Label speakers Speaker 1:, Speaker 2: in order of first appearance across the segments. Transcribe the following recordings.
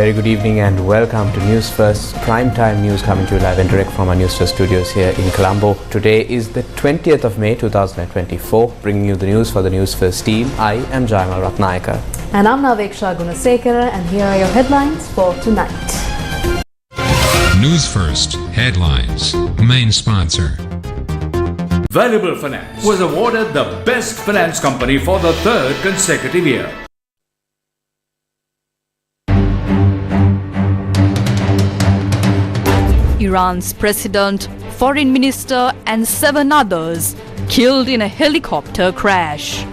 Speaker 1: very good evening and welcome to Newsfirst primetime news coming to you live and direct from our Newsfirst studios here in Colombo. Today is the 20th of May 2024, bringing you the news for the Newsfirst team. I am Jaimal Ratnayaka.
Speaker 2: And I'm Naveksha Gunasekara, and here are your headlines for tonight.
Speaker 3: Newsfirst headlines. Main sponsor.
Speaker 4: Valuable Finance was awarded the Best Finance Company for the third consecutive year.
Speaker 5: Iran's president, foreign minister and 7 others killed in a helicopter crash.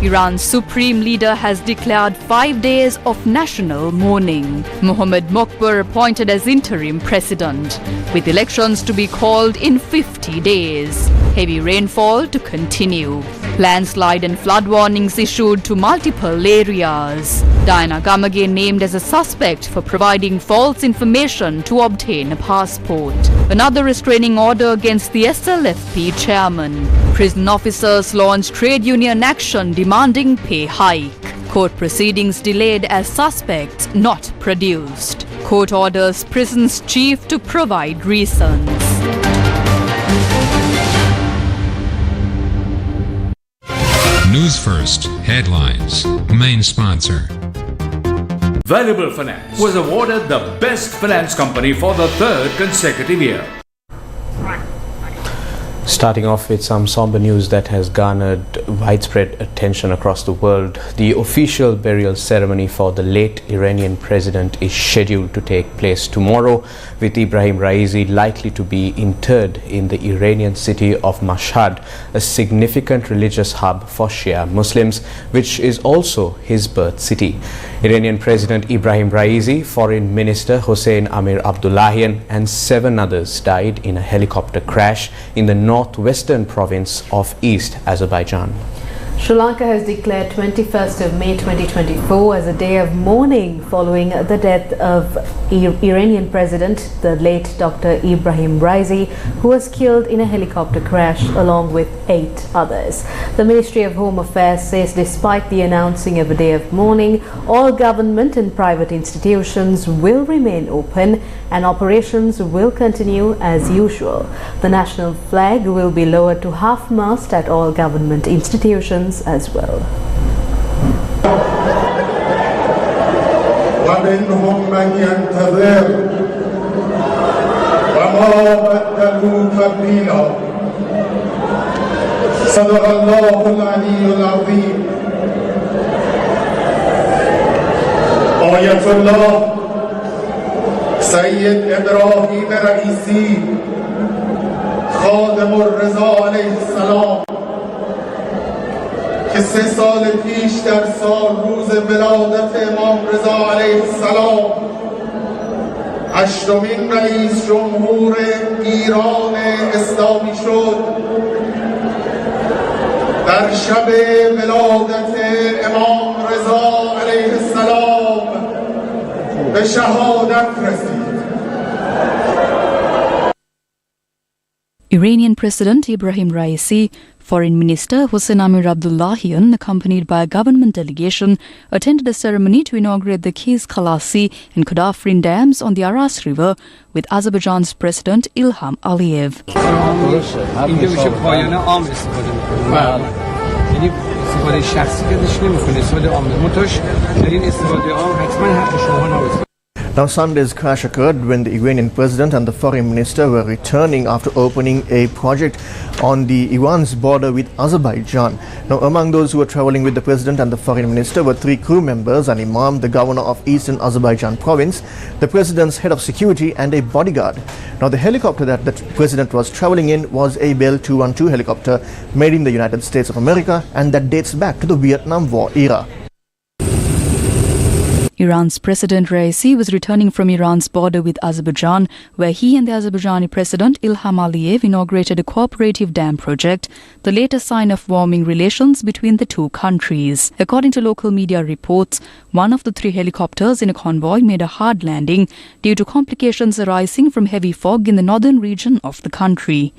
Speaker 5: Iran's supreme leader has declared 5 days of national mourning. Mohammad Mokbar appointed as interim president, with elections to be called in 50 days. Heavy rainfall to continue. Landslide and flood warnings issued to multiple areas. Diana Gamage named as a suspect for providing false information to obtain a passport. Another restraining order against the SLFP chairman. Prison officers launched trade union action demanding pay hike. Court proceedings delayed as suspects not produced. Court orders prison's chief to provide reasons.
Speaker 3: Newsfirst headlines. Main sponsor.
Speaker 4: Valuable Finance was awarded the Best Finance Company for the third consecutive year.
Speaker 1: Starting off with some somber news that has garnered widespread attention across the world. The official burial ceremony for the late Iranian president is scheduled to take place tomorrow, with Ibrahim Raisi likely to be interred in the Iranian city of Mashhad, a significant religious hub for Shia Muslims, which is also his birth city. Iranian President Ibrahim Raisi, Foreign Minister Hossein Amir Abdullahian and 7 others died in a helicopter crash in the northwestern province of East Azerbaijan.
Speaker 2: Sri Lanka has declared 21st of May 2024 as a day of mourning following the death of Iranian President, the late Dr. Ibrahim Raisi, who was killed in a helicopter crash along with 8 others. The Ministry of Home Affairs says despite the announcing of a day of mourning, all government and private institutions will remain open and operations will continue as usual. The national flag will be lowered to half-mast at all government institutions as well.
Speaker 6: ومنهم من ينتظر وما بدلوا تبديلا صدق الله العلي العظيم. آية الله سيد إبراهيم رئيسی خادم الرضا علیه السلام که 3 سال پیش در سال روز ولادت امام رضا علیه السلام 8مین رئیس جمهور ایران اسلامی شد، در شب ولادت امام رضا علیه السلام به شهادت رسید.
Speaker 5: Iranian President Ibrahim Raisi, Foreign Minister Hossein Amir Abdullahian, accompanied by a government delegation, attended a ceremony to inaugurate the Kiz Khalasi and Khodafrin dams on the Aras River with Azerbaijan's President Ilham Aliyev.
Speaker 7: Now, Sunday's crash occurred when the Iranian president and the foreign minister were returning after opening a project on the Iran's border with Azerbaijan. Now, among those who were traveling with the president and the foreign minister were 3 crew members, an imam, the governor of eastern Azerbaijan province, the president's head of security and a bodyguard. Now, the helicopter that the president was traveling in was a Bell 212 helicopter made in the United States of America, and that dates back to the Vietnam War era.
Speaker 5: Iran's President Raisi was returning from Iran's border with Azerbaijan, where he and the Azerbaijani President Ilham Aliyev inaugurated a cooperative dam project, the latest sign of warming relations between the 2 countries. According to local media reports, one of the 3 helicopters in a convoy made a hard landing due to complications arising from heavy fog in the northern region of the country.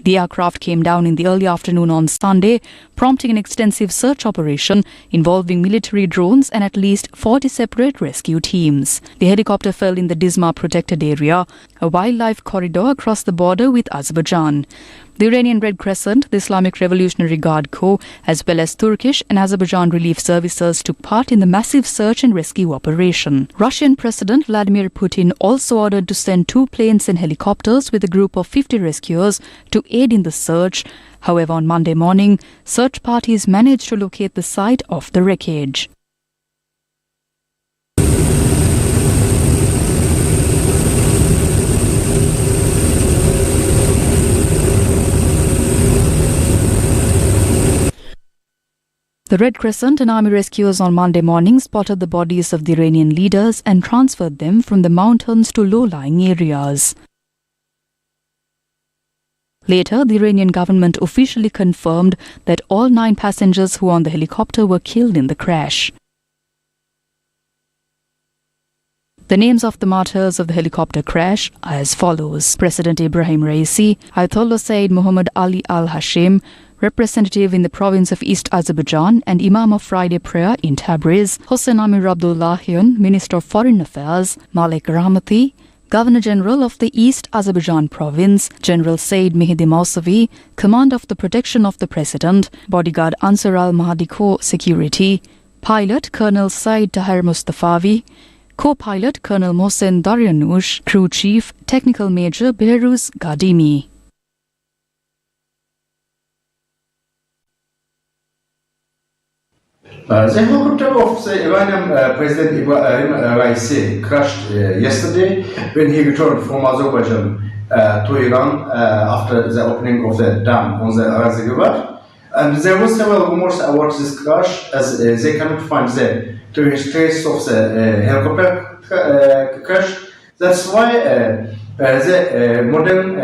Speaker 5: The aircraft came down in the early afternoon on Sunday, prompting an extensive search operation involving military drones and at least 40 separate rescue teams. The helicopter fell in the Disma protected area, a wildlife corridor across the border with Azerbaijan. The Iranian Red Crescent, the Islamic Revolutionary Guard Corps, as well as Turkish and Azerbaijan relief services took part in the massive search and rescue operation. Russian President Vladimir Putin also ordered to send 2 planes and helicopters with a group of 50 rescuers to aid in the search. However, on Monday morning, search parties managed to locate the site of the wreckage. The Red Crescent and Army rescuers on Monday morning spotted the bodies of the Iranian leaders and transferred them from the mountains to low-lying areas. Later, the Iranian government officially confirmed that all 9 passengers who were on the helicopter were killed in the crash. The names of the martyrs of the helicopter crash are as follows: President Ibrahim Raisi, Ayatollah Sayyid Muhammad Ali al-Hashim, representative in the province of East Azerbaijan and Imam of Friday Prayer in Tabriz, Hossein Amir Abdullahian, Minister of Foreign Affairs, Malik Rahmati, Governor-General of the East Azerbaijan Province, General Said Mehdi Mausavi, Command of the Protection of the President, Bodyguard Ansar al-Mahdi Corps Security, Pilot Colonel Said Tahir Mustafavi, Co-Pilot Colonel Mohsen Daryanush, Crew Chief Technical Major Behruz Gadimi.
Speaker 8: The helicopter of the Iranian President Ibrahim Raisi crashed yesterday when he returned from Azerbaijan to Iran after the opening of the dam on the Arazi River. And there were several rumors about this crash, as they cannot find the trace of the helicopter crash. That's why the modern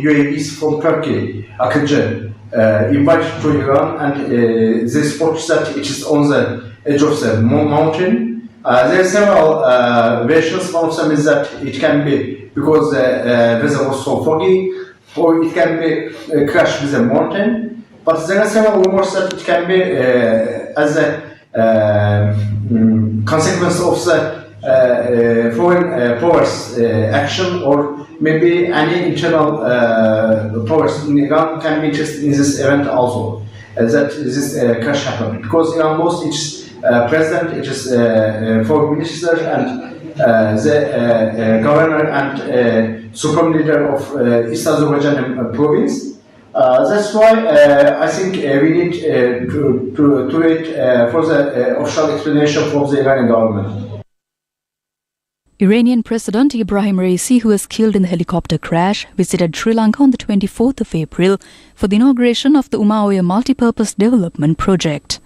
Speaker 8: UAVs from Turkey, Akıncı, invited to Iran, and they spot that it is on the edge of the mountain. There are several versions. One of them is that it can be because the weather was so foggy, or it can be crashed with a mountain. But there are several rumors that it can be as a consequence of the foreign powers action, or maybe any internal powers in Iran can be interested in this event also, that this crash happened. Because Iran lost its president, its foreign minister, and the governor and supreme leader of East Azerbaijan province. That's why I think we need to wait for the official explanation from the Iranian government.
Speaker 5: Iranian President Ibrahim Raisi, who was killed in the helicopter crash, visited Sri Lanka on the 24th of April for the inauguration of the Umayyad Multipurpose Development Project.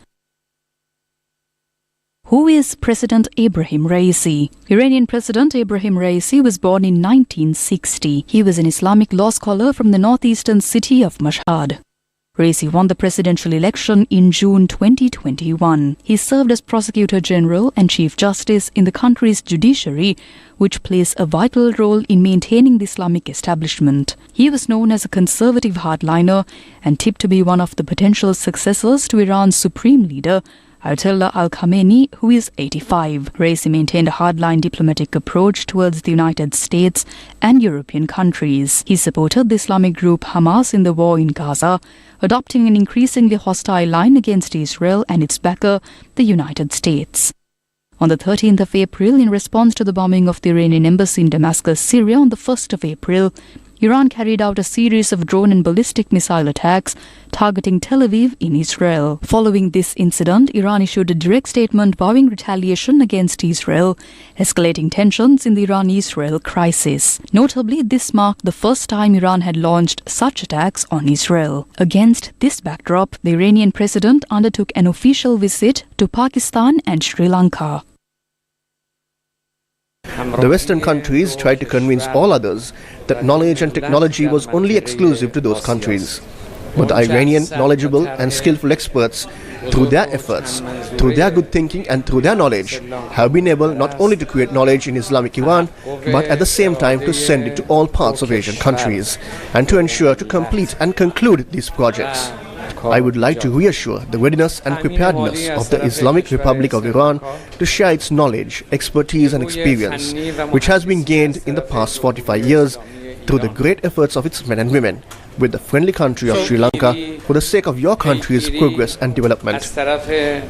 Speaker 5: Who is President Ibrahim Raisi? Iranian President Ibrahim Raisi was born in 1960. He was an Islamic law scholar from the northeastern city of Mashhad. Raisi won the presidential election in June 2021. He served as Prosecutor General and Chief Justice in the country's judiciary, which plays a vital role in maintaining the Islamic establishment. He was known as a conservative hardliner and tipped to be one of the potential successors to Iran's supreme leader, Ayatollah al-Khamenei, who is 85. Raisi maintained a hardline diplomatic approach towards the United States and European countries. He supported the Islamic group Hamas in the war in Gaza, adopting an increasingly hostile line against Israel and its backer, the United States. On the 13th of April, in response to the bombing of the Iranian embassy in Damascus, Syria on the 1st of April, Iran carried out a series of drone and ballistic missile attacks targeting Tel Aviv in Israel. Following this incident, Iran issued a direct statement vowing retaliation against Israel, escalating tensions in the Iran-Israel crisis. Notably, this marked the first time Iran had launched such attacks on Israel. Against this backdrop, the Iranian president undertook an official visit to Pakistan and Sri Lanka.
Speaker 7: The Western countries tried to convince all others that knowledge and technology was only exclusive to those countries. But the Iranian knowledgeable and skillful experts through their efforts, through their good thinking and through their knowledge, have been able not only to create knowledge in Islamic Iran, but at the same time to send it to all parts of Asian countries and to ensure to complete and conclude these projects. I would like to reassure the readiness and preparedness of the Islamic Republic of Iran to share its knowledge, expertise and experience, which has been gained in the past 45 years through the great efforts of its men and women, with the friendly country of Sri Lanka for the sake of your country's progress and development.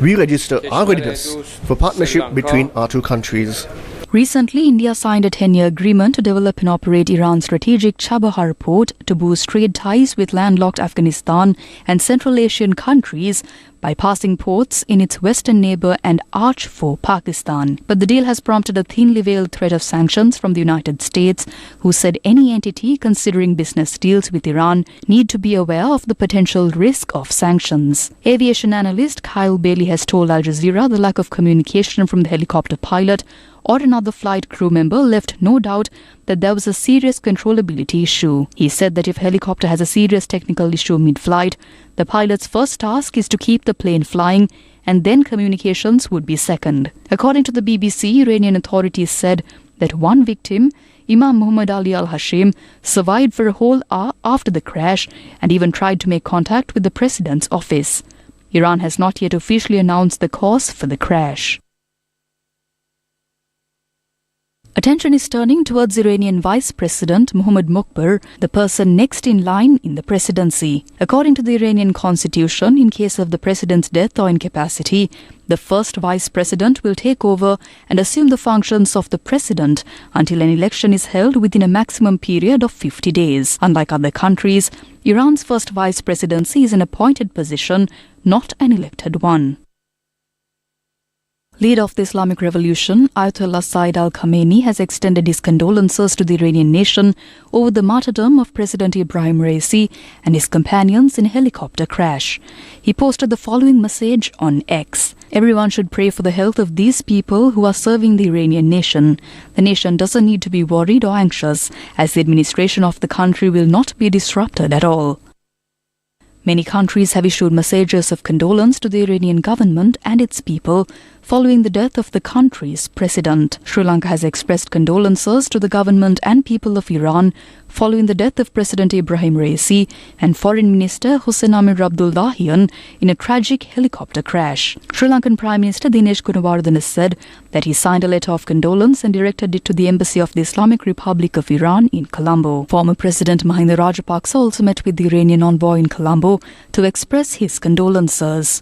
Speaker 7: We register our readiness for partnership between our two countries.
Speaker 5: Recently, India signed a 10-year agreement to develop and operate Iran's strategic Chabahar port to boost trade ties with landlocked Afghanistan and Central Asian countries by passing ports in its western neighbour and arch foe Pakistan. But the deal has prompted a thinly veiled threat of sanctions from the United States, who said any entity considering business deals with Iran need to be aware of the potential risk of sanctions. Aviation analyst Kyle Bailey has told Al Jazeera the lack of communication from the helicopter pilot or another flight crew member left no doubt that there was a serious controllability issue. He said that if a helicopter has a serious technical issue mid-flight, the pilot's first task is to keep the plane flying, and then communications would be second. According to the BBC, Iranian authorities said that one victim, Imam Muhammad Ali al-Hashim, survived for a whole hour after the crash and even tried to make contact with the president's office. Iran has not yet officially announced the cause for the crash. Attention is turning towards Iranian Vice President Mohammad Mokbar, the person next in line in the presidency. According to the Iranian constitution, in case of the president's death or incapacity, the first vice president will take over and assume the functions of the president until an election is held within a maximum period of 50 days. Unlike other countries, Iran's first vice presidency is an appointed position, not an elected one. Leader of the Islamic Revolution, Ayatollah Said al-Khamenei, has extended his condolences to the Iranian nation over the martyrdom of President Ibrahim Raisi and his companions in a helicopter crash. He posted the following message on X. Everyone should pray for the health of these people who are serving the Iranian nation. The nation doesn't need to be worried or anxious, as the administration of the country will not be disrupted at all. Many countries have issued messages of condolence to the Iranian government and its people following the death of the country's president. Sri Lanka has expressed condolences to the government and people of Iran following the death of President Ibrahim Raisi and Foreign Minister Hossein Amir Abdullahian in a tragic helicopter crash. Sri Lankan Prime Minister Dinesh Gunawardena has said that he signed a letter of condolence and directed it to the Embassy of the Islamic Republic of Iran in Colombo. Former President Mahinda Rajapaksa also met with the Iranian envoy in Colombo to express his condolences.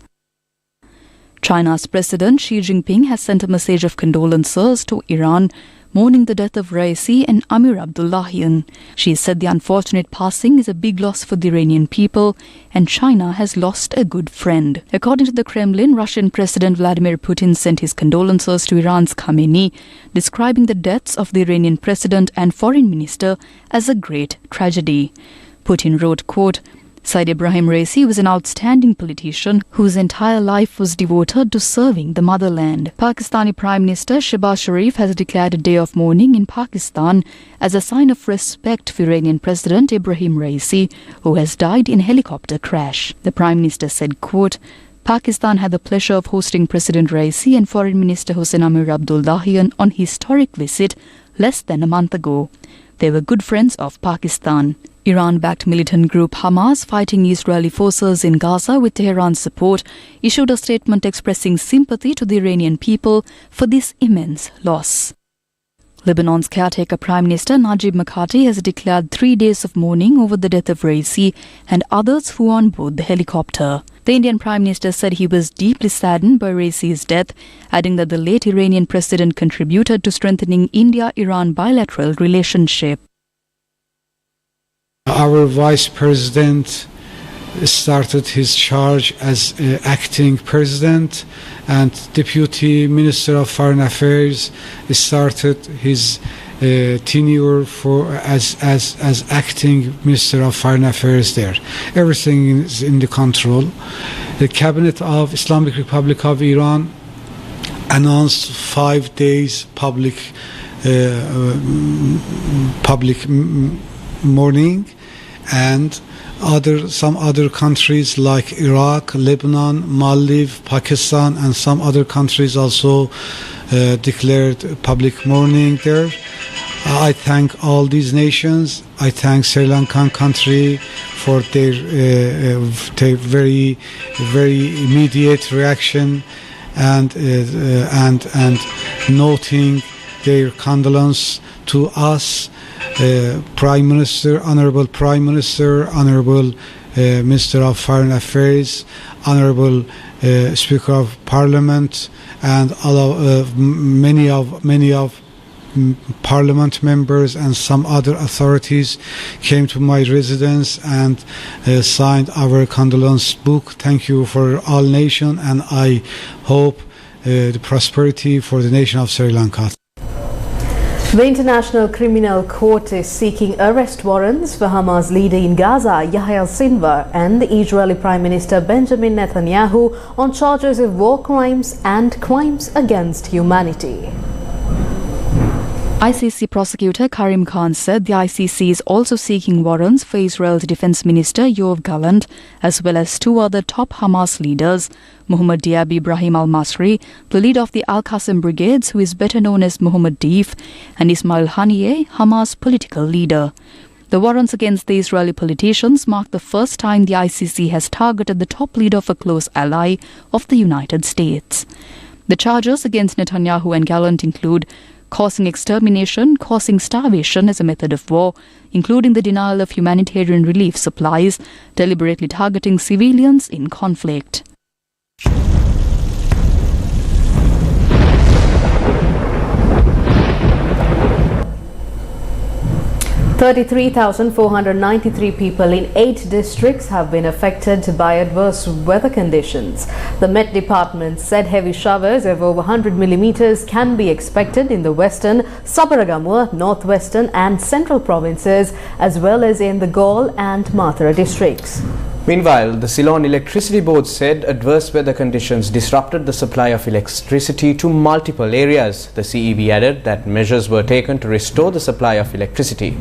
Speaker 5: China's President Xi Jinping has sent a message of condolences to Iran, mourning the death of Raisi and Amir Abdullahian. She said the unfortunate passing is a big loss for the Iranian people, and China has lost a good friend. According to the Kremlin, Russian President Vladimir Putin sent his condolences to Iran's Khamenei, describing the deaths of the Iranian president and foreign minister as a great tragedy. Putin wrote, quote, Said Ibrahim Raisi was an outstanding politician whose entire life was devoted to serving the motherland. Pakistani Prime Minister Shehbaz Sharif has declared a day of mourning in Pakistan as a sign of respect for Iranian President Ibrahim Raisi, who has died in a helicopter crash. The Prime Minister said, quote, Pakistan had the pleasure of hosting President Raisi and Foreign Minister Hossein Amir Abdullahian on historic visit less than a month ago. They were good friends of Pakistan. Iran-backed militant group Hamas, fighting Israeli forces in Gaza with Tehran's support, issued a statement expressing sympathy to the Iranian people for this immense loss. Lebanon's caretaker Prime Minister Najib Mikati has declared 3 days of mourning over the death of Raisi and others who were on board the helicopter. The Indian Prime Minister said he was deeply saddened by Raisi's death, adding that the late Iranian president contributed to strengthening India-Iran bilateral relationship.
Speaker 9: Our Vice President started his charge as acting president, and Deputy Minister of Foreign Affairs started his tenure as acting Minister of Foreign Affairs there. Everything is in the control. The Cabinet of Islamic Republic of Iran announced 5 days public mourning, and some other countries like Iraq, Lebanon, Maldives, Pakistan, and some other countries also declared public mourning there. I thank all these nations. I thank Sri Lankan country for their very, very immediate reaction and noting their condolence to us, Prime Minister, Honorable Prime Minister, Honorable Minister of Foreign Affairs, Honorable Speaker of Parliament, and many of Parliament members and some other authorities came to my residence and signed our condolence book. Thank you for all nation, and I hope the prosperity for the nation of Sri Lanka.
Speaker 2: The International Criminal Court is seeking arrest warrants for Hamas leader in Gaza, Yahya Sinwar, and the Israeli Prime Minister Benjamin Netanyahu on charges of war crimes and crimes against humanity.
Speaker 5: ICC prosecutor Karim Khan said the ICC is also seeking warrants for Israel's Defense Minister Yoav Gallant, as well as two other top Hamas leaders, Mohammed Diab Ibrahim al-Masri, the leader of the Al-Qassam Brigades, who is better known as Mohammed Deif, and Ismail Haniyeh, Hamas political leader. The warrants against the Israeli politicians mark the first time the ICC has targeted the top leader of a close ally of the United States. The charges against Netanyahu and Gallant include causing extermination, causing starvation as a method of war, including the denial of humanitarian relief supplies, deliberately targeting civilians in conflict.
Speaker 2: 33,493 people in 8 districts have been affected by adverse weather conditions. The Met Department said heavy showers of over 100 millimeters can be expected in the western, Sabaragamur, northwestern and central provinces, as well as in the Gaul and Mathura districts.
Speaker 1: Meanwhile, the Ceylon Electricity Board said adverse weather conditions disrupted the supply of electricity to multiple areas. The CEB added that measures were taken to restore the supply of electricity.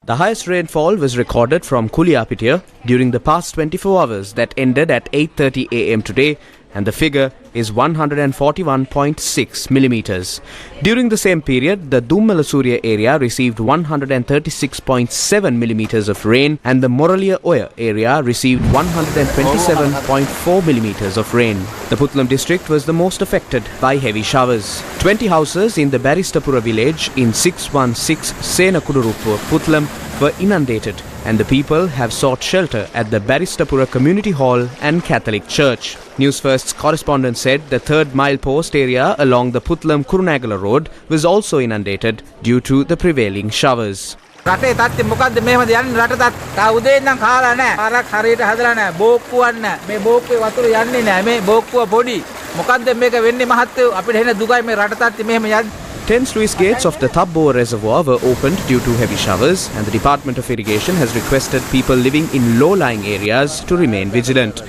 Speaker 1: The highest rainfall was recorded from Kuliapitia during the past 24 hours that ended at 8:30 am today, and the figure is 141.6 millimeters. During the same period, the Dummalasuriya area received 136.7 millimeters of rain, and the Moralia Oya area received 127.4 millimeters of rain. The Puttlam district was the most affected by heavy showers. 20 houses in the Baristapura village in 616 Senakudurupur, Puttlam, were inundated, and the people have sought shelter at the Baristapura Community Hall and Catholic Church. Newsfirst's correspondent said the third milepost area along the Puttlam-Kurunagala road was also inundated due to the prevailing showers.
Speaker 10: රටේ තත්ත්වය මොකද්ද මෙහෙමද යන්නේ රටටත් තා උදේ ඉඳන් කාලා නැහැ පාරක් හරියට හදලා නැහැ බෝක්කුවක් නැහැ මේ බෝක්කුවේ වතුර යන්නේ නැහැ මේ බෝක්කුව පොඩි මොකද්ද මේක වෙන්නේ මහත්තයෝ අපිට එන දුකයි මේ රට තත්ත්වය මෙහෙම යන්නේ
Speaker 1: 10 sluice gates of the Thabboa reservoir were opened due to heavy showers, and the Department of Irrigation has requested people living in low-lying areas to remain vigilant.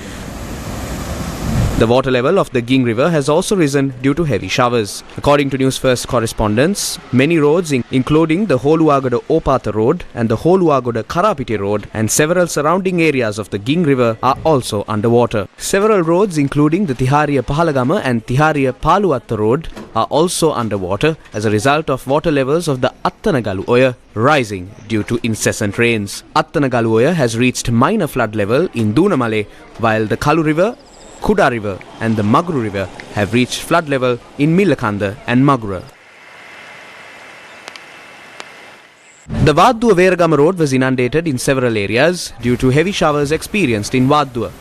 Speaker 1: The water level of the Ging River has also risen due to heavy showers. According to Newsfirst correspondents, many roads including the Holuwagoda Opatha Road and the Holuwagoda Karapiti Road and several surrounding areas of the Ging River are also underwater. Several roads including the Tihariya Pahalagama and Tihariya Paluatta Road are also underwater as a result of water levels of the Attanagalu Oya rising due to incessant rains. Attanagalu Oya has reached minor flood level in Dunamale, while the Kalu River, Kuda River and the Maguru River have reached flood level in Milakanda and Magura. The Waddua-Veragama road was inundated in several areas due to heavy showers experienced in Waddua.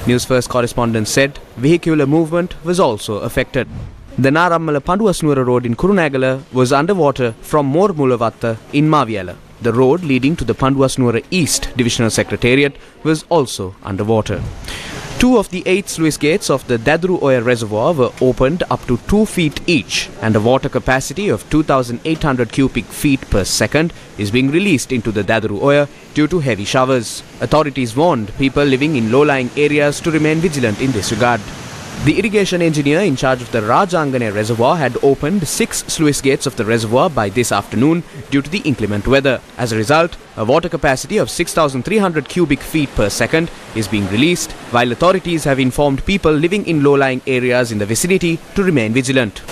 Speaker 1: Newsfirst correspondent said vehicular movement was also affected. The Narammala Panduwasnuwara road in Kurunagala was underwater from Mormulavatta in Maviala. The road leading to the Panduwasnuwara East Divisional Secretariat was also underwater. 2 of the 8 sluice gates of the Dadru Oya reservoir were opened up to 2 feet each, and a water capacity of 2,800 cubic feet per second is being released into the Dadru Oya due to heavy showers. Authorities warned people living in low-lying areas to remain vigilant in this regard. The irrigation engineer in charge of the Rajangane reservoir had opened 6 sluice gates of the reservoir by this afternoon due to the inclement weather. As a result, a water capacity of 6,300 cubic feet per second is being released, while authorities have informed people living in low-lying areas in the vicinity to remain vigilant.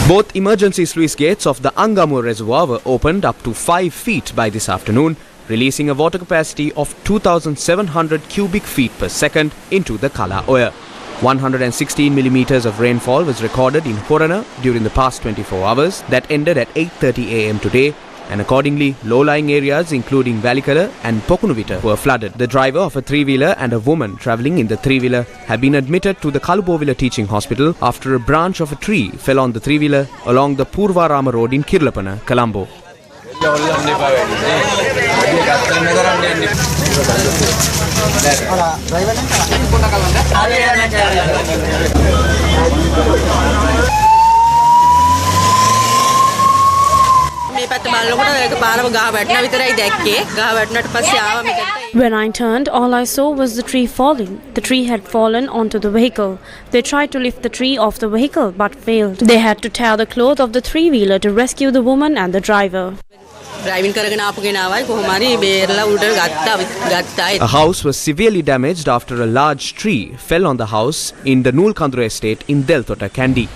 Speaker 1: Both emergency sluice gates of the Angamu reservoir were opened up to 5 feet by this afternoon, releasing a water capacity of 2,700 cubic feet per second into the Kala Oya. 116 millimeters of rainfall was recorded in Horana during the past 24 hours that ended at 8:30 am today, and accordingly, low-lying areas including Valikala and Pokunuvita were flooded. The driver of a three-wheeler and a woman travelling in the three-wheeler have been admitted to the Kalubovila Teaching Hospital after a branch of a tree fell on the three-wheeler along the Purvarama Road in Kirlapana, Colombo.
Speaker 11: When I turned, all I saw was the tree falling. The tree had fallen onto the vehicle. They tried to lift the tree off the vehicle but failed. They had to tear the cloth of the three-wheeler to rescue the woman and the driver.
Speaker 1: A house was severely damaged after a large tree fell on the house in the Nulkandru estate in Deltota, Kandy.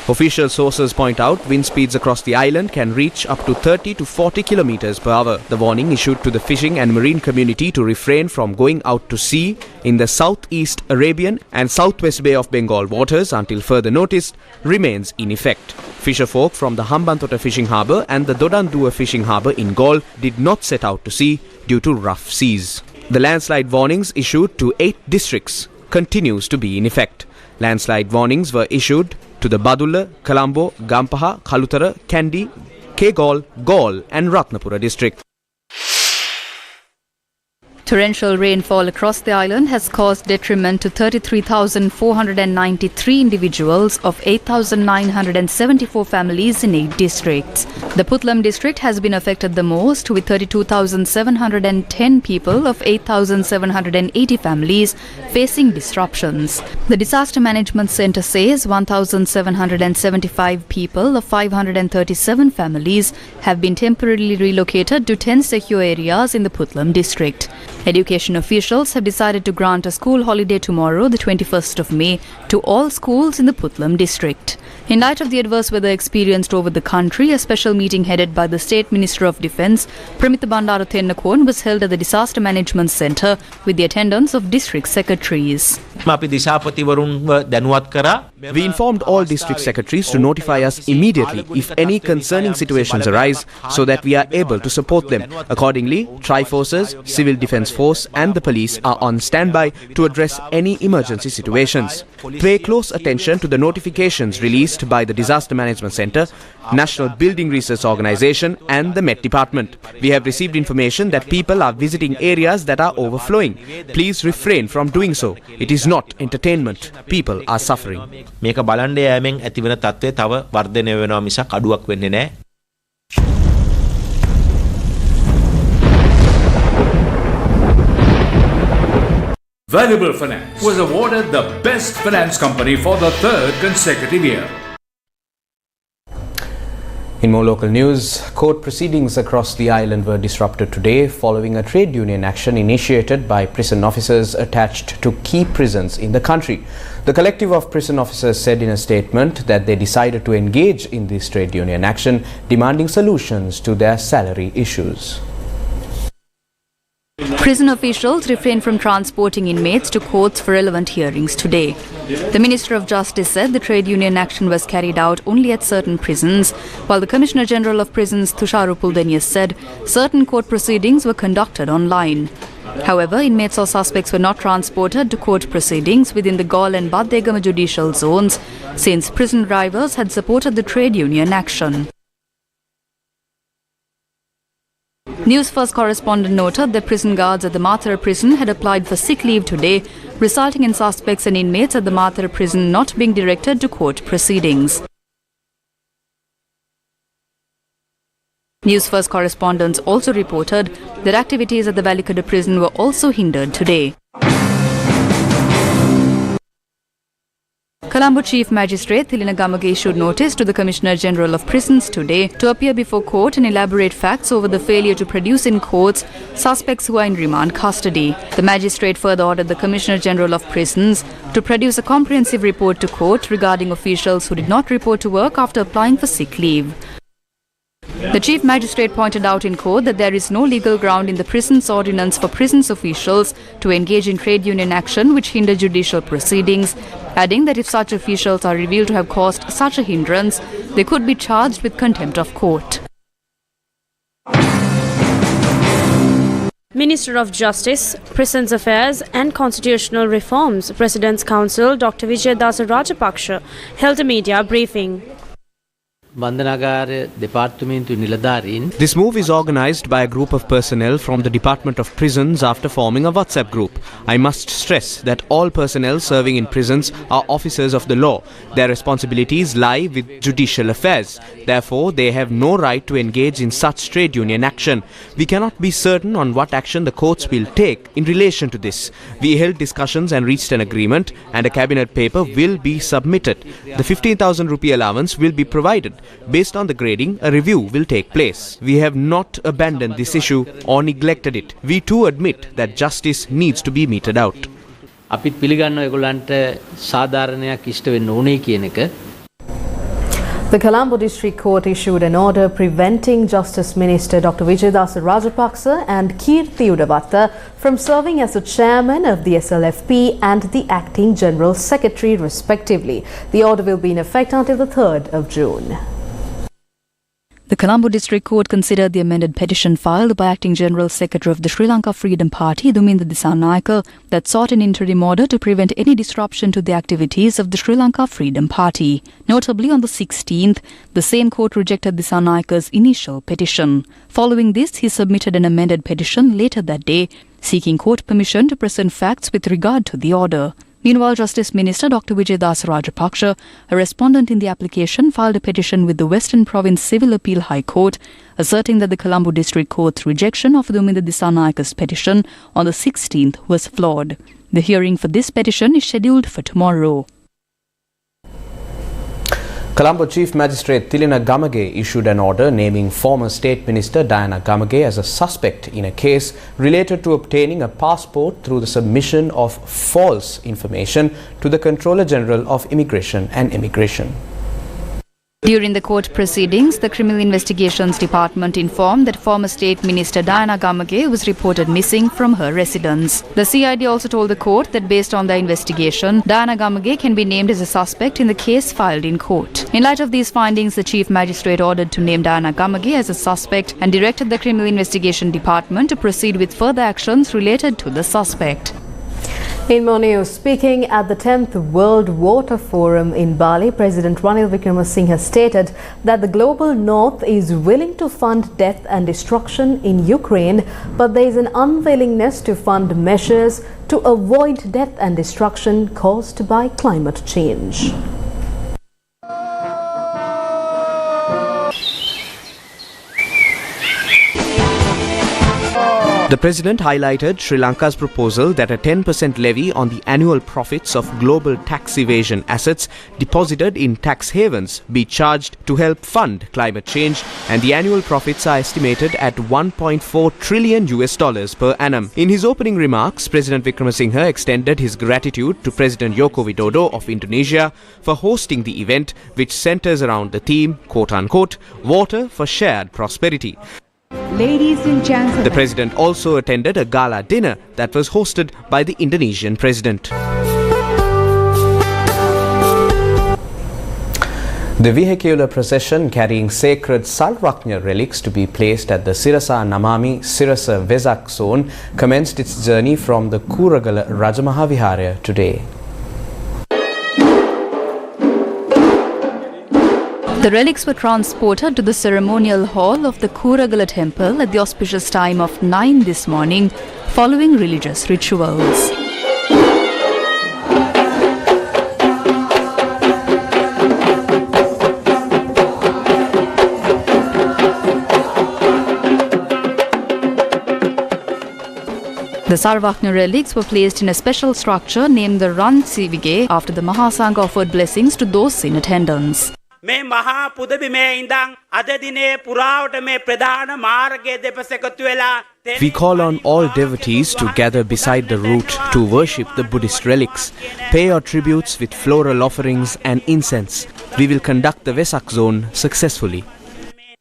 Speaker 1: Official sources point out wind speeds across the island can reach up to 30 to 40 kilometers per hour. The warning issued to the fishing and marine community to refrain from going out to sea in the southeast Arabian and southwest Bay of Bengal waters until further notice remains in effect. Fisherfolk from the Hambantota fishing harbour and the Dodandua fishing harbour in Gaul did not set out to sea due to rough seas. The landslide warnings issued to 8 districts continues to be in effect. Landslide warnings were issued to the Badulla, Colombo, Gampaha, Kalutara, Kandy, Kegaul, Gaul and Ratnapura district.
Speaker 5: Torrential rainfall across the island has caused detriment to 33,493 individuals of 8,974 families in 8 districts. The Puttlam district has been affected the most, with 32,710 people of 8,780 families facing disruptions. The Disaster Management Centre says 1,775 people of 537 families have been temporarily relocated to 10 secure areas in the Puttlam district. Education officials have decided to grant a school holiday tomorrow, the 21st of May, to all schools in the Puttlam district. In light of the adverse weather experienced over the country, a special meeting headed by the State Minister of Defence, Pramitha Bandara Tennakon, was held at the Disaster Management Centre with the attendance of district secretaries.
Speaker 1: We informed all district secretaries to notify us immediately if any concerning situations arise so that we are able to support them. Accordingly, Tri-Forces, Civil Defence Force and the police are on standby to address any emergency situations. Pay close attention to the notifications released by the Disaster Management Centre, National Building Research Organisation and the Met Department. We have received information that people are visiting areas that are overflowing. Please refrain from doing so. It is not entertainment. People are suffering.
Speaker 12: මේක බලන්න යෑමෙන් ඇතිවන තත්ත්වය තව වර්ධනය වෙනවා මිසක් අඩුවක් වෙන්නේ නැහැ.
Speaker 4: Valuable Finance was awarded the Best Finance Company for the 3rd consecutive year.
Speaker 1: In more local news, court proceedings across the island were disrupted today following a trade union action initiated by prison officers attached to key prisons in the country. The collective of prison officers said in a statement that they decided to engage in this trade union action, demanding solutions to their salary issues.
Speaker 5: Prison officials refrained from transporting inmates to courts for relevant hearings today. The Minister of Justice said the trade union action was carried out only at certain prisons, while the Commissioner General of Prisons Tusharu Puldenius said certain court proceedings were conducted online. However, inmates or suspects were not transported to court proceedings within the Gaul and Baddegama judicial zones, since prison drivers had supported the trade union action. Newsfirst correspondent noted that prison guards at the Mathura prison had applied for sick leave today, resulting in suspects and inmates at the Mathura prison not being directed to court proceedings. Newsfirst correspondents also reported that activities at the Valikada prison were also hindered today. Colombo Chief Magistrate Thilina Gamage issued notice to the Commissioner General of Prisons today to appear before court and elaborate facts over the failure to produce in courts suspects who are in remand custody. The magistrate further ordered the Commissioner General of Prisons to produce a comprehensive report to court regarding officials who did not report to work after applying for sick leave. The Chief Magistrate pointed out in court that there is no legal ground in the Prisons Ordinance for prisons officials to engage in trade union action which hinder judicial proceedings, adding that if such officials are revealed to have caused such a hindrance, they could be charged with contempt of court.
Speaker 11: Minister of Justice, Prisons Affairs and Constitutional Reforms, President's Council Dr. Vijay Dasa Rajapaksa held a media briefing.
Speaker 1: This move is organized by a group of personnel from the Department of Prisons after forming a WhatsApp group. I must stress that all personnel serving in prisons are officers of the law. Their responsibilities lie with judicial affairs. Therefore, they have no right to engage in such trade union action. We cannot be certain on what action the courts will take in relation to this. We held discussions and reached an agreement, and a cabinet paper will be submitted. The 15,000 rupee allowance will be provided. Based on the grading, a review will take place. We have not abandoned this issue or neglected it. We too admit that justice needs to be meted out.
Speaker 2: The Colombo District Court issued an order preventing Justice Minister Dr. Vijay Dasa Rajapaksa and Kirti Udavatta from serving as the chairman of the SLFP and the acting General Secretary respectively. The order will be in effect until the 3rd of June.
Speaker 5: The Colombo District Court considered the amended petition filed by Acting General Secretary of the Sri Lanka Freedom Party, Duminda Dissanayake, that sought an interim order to prevent any disruption to the activities of the Sri Lanka Freedom Party. Notably, on the 16th, the same court rejected Disanayake's initial petition. Following this, he submitted an amended petition later that day, seeking court permission to present facts with regard to the order. Meanwhile, Justice Minister Dr. Vijay Dasa Rajapaksa, a respondent in the application, filed a petition with the Western Province Civil Appeal High Court, asserting that the Colombo District Court's rejection of Duminda Disanayake's petition on the 16th was flawed. The hearing for this petition is scheduled for tomorrow.
Speaker 1: Colombo Chief Magistrate Thilina Gamage issued an order naming former State Minister Diana Gamage as a suspect in a case related to obtaining a passport through the submission of false information to the Controller General of Immigration and Immigration.
Speaker 5: During the court proceedings, the Criminal Investigations Department informed that former State Minister Diana Gamage was reported missing from her residence. The CID also told the court that based on the investigation, Diana Gamage can be named as a suspect in the case filed in court. In light of these findings, the Chief Magistrate ordered to name Diana Gamage as a suspect and directed the Criminal Investigation Department to proceed with further actions related to the suspect.
Speaker 2: In more news, speaking at the 10th World Water Forum in Bali, President Ranil Wickremesinghe stated that the global north is willing to fund death and destruction in Ukraine, but there is an unwillingness to fund measures to avoid death and destruction caused by climate change.
Speaker 1: The President highlighted Sri Lanka's proposal that a 10% levy on the annual profits of global tax evasion assets deposited in tax havens be charged to help fund climate change, and the annual profits are estimated at $1.4 trillion per annum. In his opening remarks, President Wickremesinghe extended his gratitude to President Joko Widodo of Indonesia for hosting the event, which centers around the theme, quote-unquote, water for shared prosperity.
Speaker 13: Ladies and gentlemen.
Speaker 1: The President also attended a gala dinner that was hosted by the Indonesian President. The vehicular procession carrying sacred Salraknya relics to be placed at the Sirasa Namami Sirasa Vesak zone commenced its journey from the Kuragala Rajamaha Viharaya today.
Speaker 5: The relics were transported to the ceremonial hall of the Kuragala temple at the auspicious time of 9 this morning, following religious rituals. The Sarvajna relics were placed in a special structure named the Ran Sivige after the Mahasangha offered blessings to those in attendance.
Speaker 14: මේ මහා පුදබිමේ ඉඳන් අද දිනේ පුරාවට මේ ප්‍රධාන මාර්ගයේ දෙපස එකතු වෙලා
Speaker 1: We call on all devotees to gather beside the route to worship the Buddhist relics, pay our tributes with floral offerings and incense. We will conduct the Vesak zone successfully.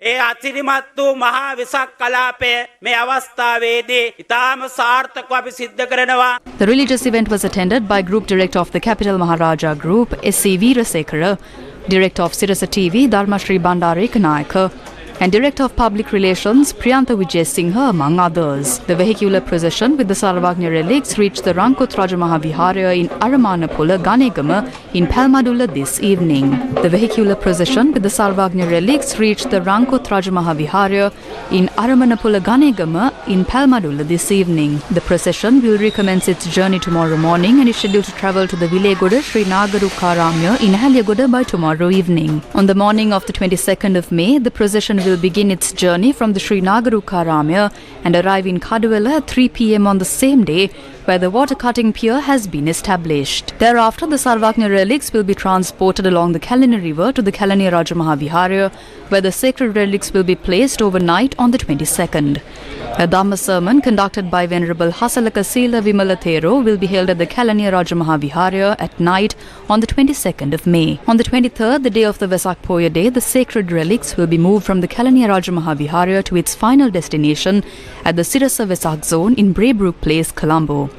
Speaker 14: ඒ අතිරිමත් වූ මහා වෙසක් කලාපය මේ අවස්ථාවේදී ඊටාම සාර්ථකව අපි සිද්ධ කරනවා.
Speaker 5: The religious event was attended by Group Director of the Capital Maharaja Group, S.C. Veerasekara, Director of Sirasa TV, Dharmashri Bandare Kanayaka, and Director of Public Relations, Priyantha Vijay Singha, among others. The vehicular procession with the Sarvajna relics reached the Rankotraja Mahaviharya in Aramanapula, Ganegama in Palmadulla this evening. The vehicular procession with the Sarvajna relics reached the Rankotraja Mahaviharya in Aramanapula, Ganegama in Palmadulla this evening. The procession will recommence its journey tomorrow morning and is scheduled to travel to the Vilegoda Sri Nagarukaramya in Halyagoda by tomorrow evening. On the morning of the 22nd of May, the procession will begin its journey from the Sri Nagarukaramya and arrive in Kaduwela at 3 p.m. on the same day, where the water cutting pier has been established. Thereafter, the Sarvajna relics will be transported along the Kalani River to the Kalani Raja Mahaviharya, where the sacred relics will be placed overnight on the 22nd. A Dhamma sermon conducted by Venerable Hasalaka Sila Vimala Thero will be held at the Kalani Raja Mahaviharya at night on the 22nd of May. On the 23rd, the day of the Vesak Poya day, the sacred relics will be moved from the Kalani Raja Mahaviharya to its final destination at the Sirasa Vesak zone in Braybrook Place, Colombo.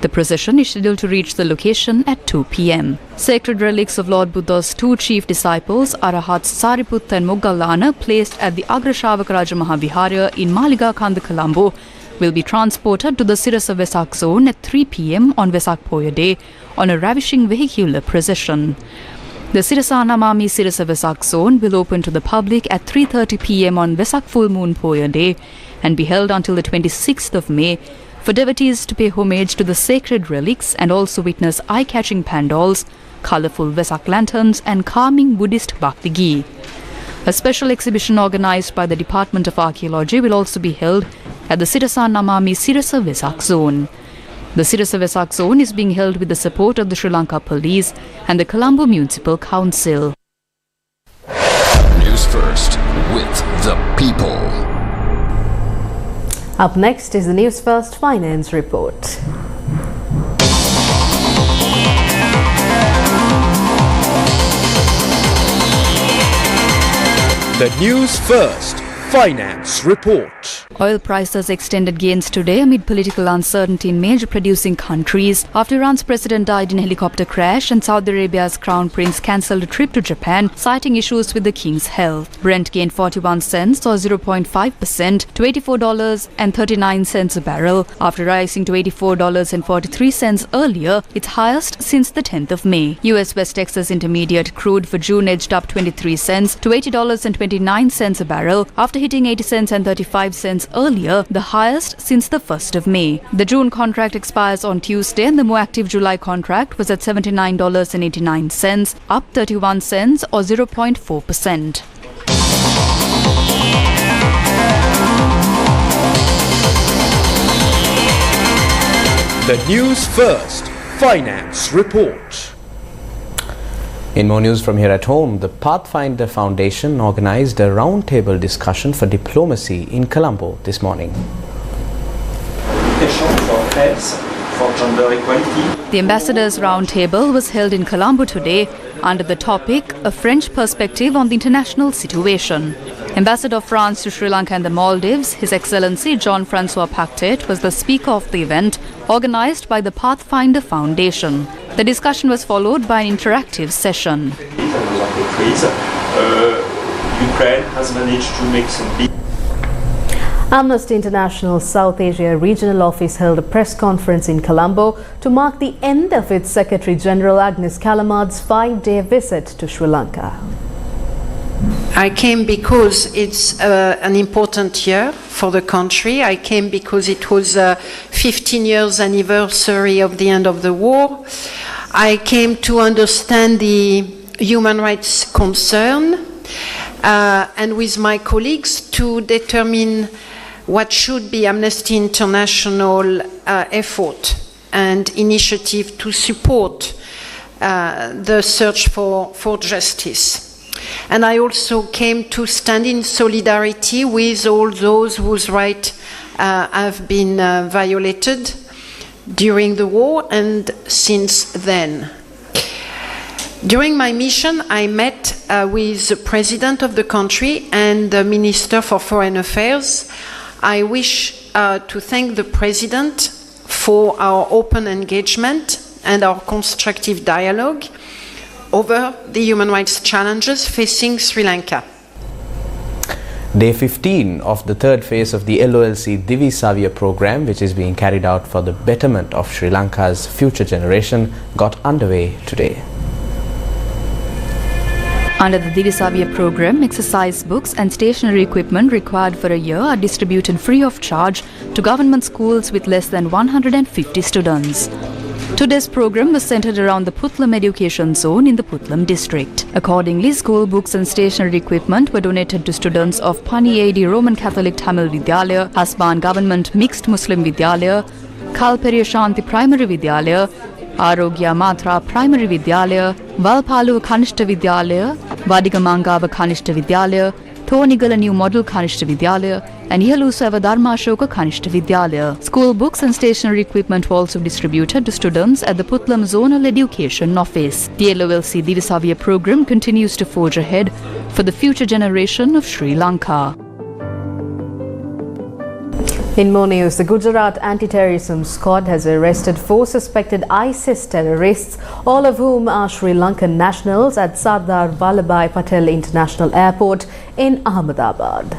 Speaker 5: The procession is scheduled to reach the location at 2 p.m. Sacred relics of Lord Buddha's two chief disciples, Arahats Sariputta and Moggallana, placed at the Agrashavaka Raja Mahaviharya in Maliga Kanda, Colombo, will be transported to the Sirasa Vesak zone at 3 p.m. on Vesak Poya day on a ravishing vehicular procession. The Sirasa Namami Sirasa Vesak zone will open to the public at 3:30 p.m. on Vesak Full Moon Poya day and be held until the 26th of May for devotees to pay homage to the sacred relics and also witness eye-catching pandals, colourful Vesak lanterns and calming Buddhist Bhakti ghee. A special exhibition organised by the Department of Archaeology will also be held at the Sirasa Namami Sirasa Vesak zone. The Sirasa Vesak zone is being held with the support of the Sri Lanka Police and the Colombo Municipal Council.
Speaker 15: Newsfirst with the people.
Speaker 2: Up next is the Newsfirst Finance Report.
Speaker 16: The Newsfirst Finance Report.
Speaker 5: Oil prices extended gains today amid political uncertainty in major producing countries after Iran's president died in a helicopter crash and Saudi Arabia's crown prince cancelled a trip to Japan, citing issues with the king's health. Brent gained 41 cents or 0.5% to $84.39 a barrel after rising to $84.43 earlier, its highest since the 10th of May. US West Texas Intermediate crude for June edged up 23 cents to $80.29 a barrel after hitting 80 cents and 35 cents earlier, the highest since the 1st of May. The June contract expires on Tuesday and the more active July contract was at $79.89, up 31 cents or 0.4%.
Speaker 16: The Newsfirst Finance Report.
Speaker 1: In more news from here at home, the Pathfinder Foundation organised a roundtable discussion for diplomacy in Colombo this morning.
Speaker 5: The Ambassadors' Roundtable was held in Colombo today under the topic A French Perspective on the International Situation. Ambassador of France to Sri Lanka and the Maldives, His Excellency Jean-Francois Pactet, was the speaker of the event organised by the Pathfinder Foundation. The discussion was followed by an interactive session.
Speaker 17: Ukraine has managed to make some big...
Speaker 2: Amnesty International South Asia Regional Office held a press conference in Colombo to mark the end of its Secretary General Agnes Calamad's 5-day visit to Sri Lanka.
Speaker 18: I came because it's an important year for the country. I came because it was a 15 years anniversary of the end of the war. I came to understand the human rights concern and with my colleagues to determine what should be Amnesty International effort and initiative to support the search for justice. And I also came to stand in solidarity with all those whose rights have been violated during the war and since then. During my mission, I met with the President of the country and the Minister for Foreign Affairs. I wish to thank the President for our open engagement and our constructive dialogue over the human rights challenges facing Sri Lanka.
Speaker 1: Day 15 of the third phase of the LOLC Divi Savia program, which is being carried out for the betterment of Sri Lanka's future generation, got underway today.
Speaker 5: Under the Divi Savia program, exercise books and stationery equipment required for a year are distributed free of charge to government schools with less than 150 students. Today's program was centered around the Putlam education zone in the Putlam district. Accordingly, school books and stationery equipment were donated to students of Pani AD Roman Catholic Tamil Vidyalaya, Hasban Government Mixed Muslim Vidyalaya, Kalperiya Shanti Primary Vidyalaya, Arogya Matra Primary Vidyalaya, Valpalu Kanishta Vidyalaya, Vadigamangava Kanishta Vidyalaya, Thonigala New Model Kanishta Vidyalaya, and Yalusava Dharmashoka Kanishta Vidyalaya. School books and stationery equipment were also distributed to students at the Putlam Zonal Education Office. The LOLC Divi Savia program continues to forge ahead for the future generation of Sri Lanka.
Speaker 2: In more news, the Gujarat Anti-Terrorism Squad has arrested 4 suspected ISIS terrorists, all of whom are Sri Lankan nationals, at Sardar Vallabhbhai Patel International Airport in Ahmedabad.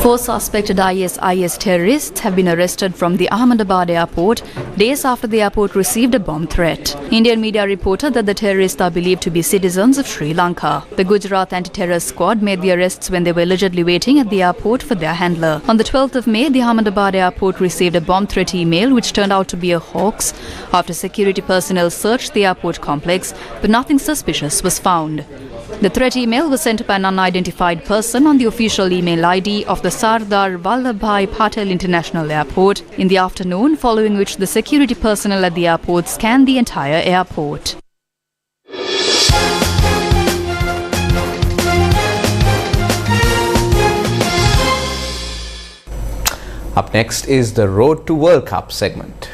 Speaker 5: 4 suspected ISIS terrorists have been arrested from the Ahmedabad airport days after the airport received a bomb threat. Indian media reported that the terrorists are believed to be citizens of Sri Lanka. The Gujarat Anti-Terror Squad made the arrests when they were allegedly waiting at the airport for their handler. On the 12th of May, the Ahmedabad airport received a bomb threat email which turned out to be a hoax after security personnel searched the airport complex, but nothing suspicious was found. The threat email was sent by an unidentified person on the official email ID of the Sardar Vallabhbhai Patel International Airport in the afternoon, following which the security personnel at the airport scanned the entire airport.
Speaker 1: Up next is the Road to World Cup segment.